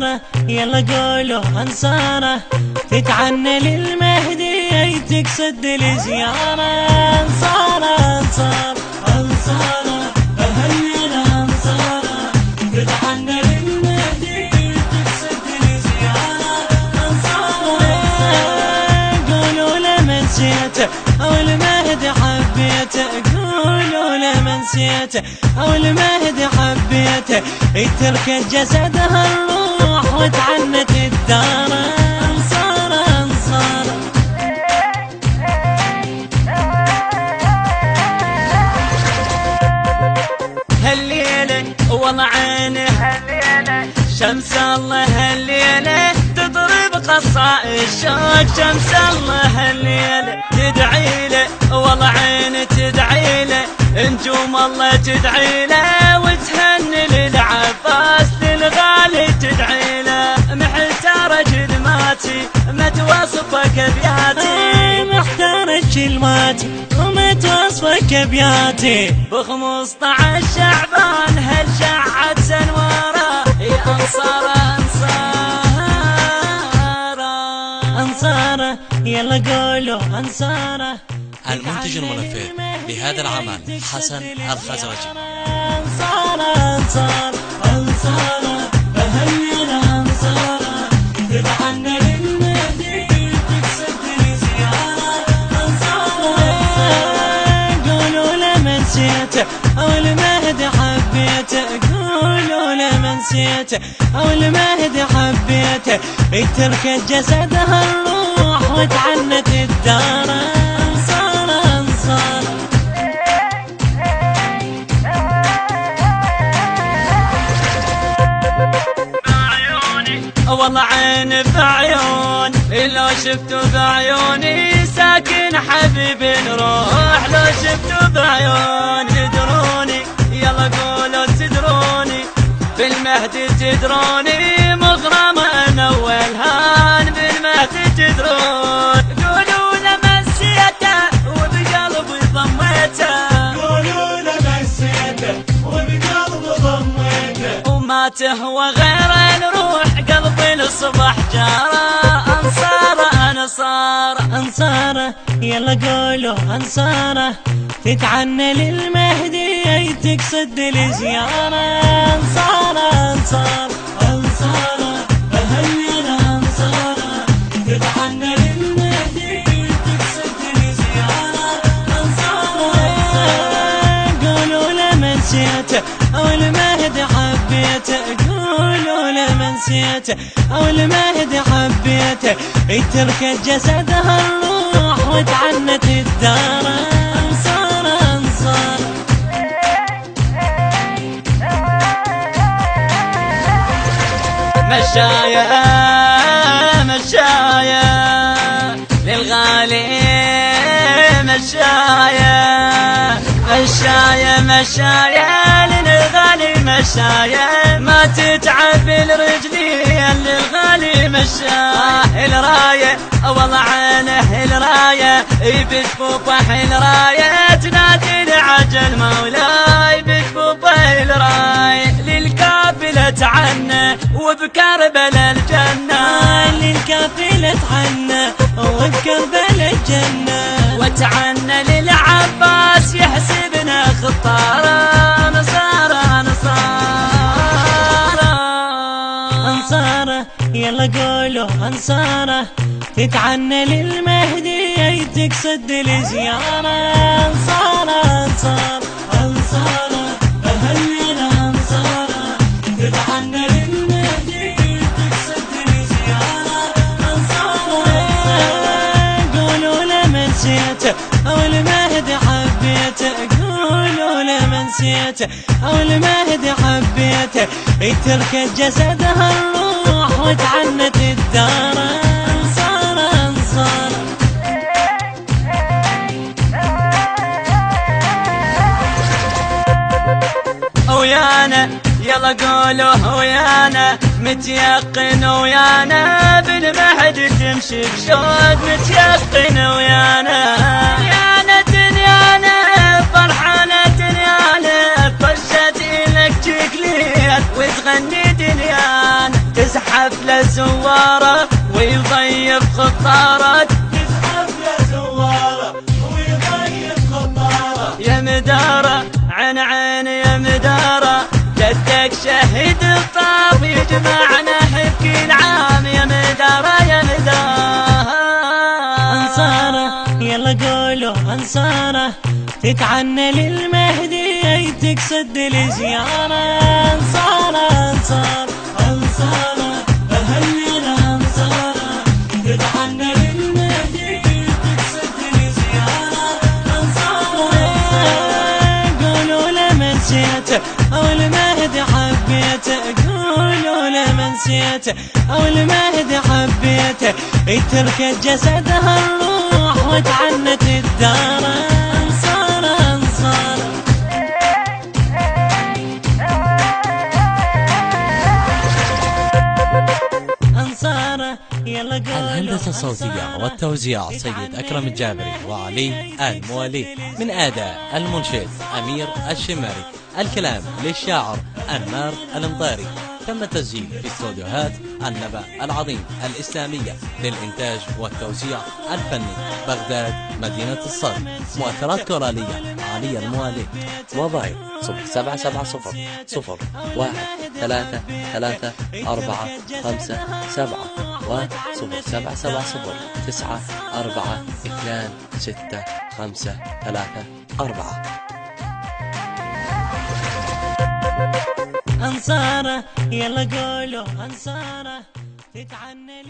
أنصاره يلا قولوا أنصاره تتعنى للمهدي تقصد الزيارة. أنصاره أنصاره أنصاره أهلنا أنصاره تتعنى للمهدي تقصد الزيارة. أنصاره قولوا لمن سيته أو المهدي حبيته قولوا لمن سيته أو المهدي حبيته تركت جسدها الروح وتعنت الدار. أنصاره أنصاره هالليلة والله عينه هالليلة شمس الله هالليلة تضرب قصاء الشوق. شمس الله هالليلة تدعي له والله عينه تدعي له نجوم الله تدعي له وتهني للعباس للغالي تدعي له. محتارة كلماتي ما توصفك ابياتي محتارة كلماتي وما توصفك ابياتي ب15 شعبان هل شعت سنواره يا أنصاره أنصاره أنصاره يلا قولوا أنصاره. المنتج المنفذ لهذا العمل حسن الخزرجي. أنصاره أنصاره أنصاره أهلنا أنصاره تتعنى للمهدي تقصد الزيارة. أنصاره قولوا لمن سيته أو المهدي حبيته قولوا لمن سيته أو المهدي حبيته تركت جسدها الروح وتعنت الدار. أنصاره أنصاره والله عين بعيون لو شفتوا بعيوني ساكن حبيب الروح. لو شفتوا بعيون تدروني يلا قولوا تدروني بالمهدي تدروني مغرم انا والهان بالمهدي تدرون. قولوا لمسيته وبقلبي ضميته قولوا لمسيته وبقلبي ضميته وما تهوى غير الروح قلبي الصبح جاره. أنصاره أنصاره أنصاره يلا قولوا أنصاره تتعنى للمهدي تقصد الزيارة. أنصاره أنصاره أنصاره أهلنا أنصاره تتعنى للمهدي تقصد الزيارة. أنصاره قولوا لمن سيته أو المهدي حبيته قولوا لمن سيته أو المهدي حبيته تركت جسدها الروح وتعنت الدار. أنصاره أنصاره مشايا مشايا للغالي مشايا مشايا مشايا للغالي مشايا ما تتعب الرجلي للغالي مشايا. الراية والله عينه الراية بجفوفه الراية تنادي لعجل مولاي بجفوفه الراية للكافلة عنه وبكربلاء الجنة. للكافلة عنه وبكربلاء الجنة وتعنى للعباس يحسبنا خطاره. نصاره نصاره أنصاره يلا قولوا أنصاره تتعنى للمهدي تقصد الزيارة. أنصاره أنصاره أنصاره أهلنا أنصاره تتعنى للمهدي تقصد الزيارة. أنصاره قولوا لمن سيته أو المهدي حبيته قولوا لمن سيته أو المهدي حبيته تركت جسدها الروح وتعنت الدار. أنصاره أنصاره ويانا يلا قولوا ويانا متيقن ويانا بالمهد تمشي بشوق متيقن ويانا. دنيانا دنيانا فرحانة دنيانا فرشت إلك تكليت وتغني دنيانا تزحف عيد الطاف يجمعنا كل عام يا مدار يا مدار. أنصاره يلا قولوا أنصاره تتعنى للمهدي تقصد لزيارة. أنصاره أنصاره أنصاره أهلنا أنصاره تتعنى للمهدي تقصد لزيارة. أنصاره قولوا لمن نسيته أو المهدي حبيته، قولوا لمن نسيته أو المهدي حبيته تركت جسدها الروح وتعنت الدار. أنصاره أنصاره أنصاره يلا قولوا. الهندسة الصوتية والتوزيع سيد أكرم الجابري وعلي الموالي، من أداء المنشد أمير الشماري، الكلام للشاعر أنمار المطيري. تم التسجيل في استوديوهات النبأ العظيم الإسلامية للإنتاج والتوزيع الفني بغداد مدينة الصدر. مؤثرات كورالية علي الموالي. موبايل 0770-133-457 و0770-942654. أنصاره يلا قولوا أنصاره تتعنى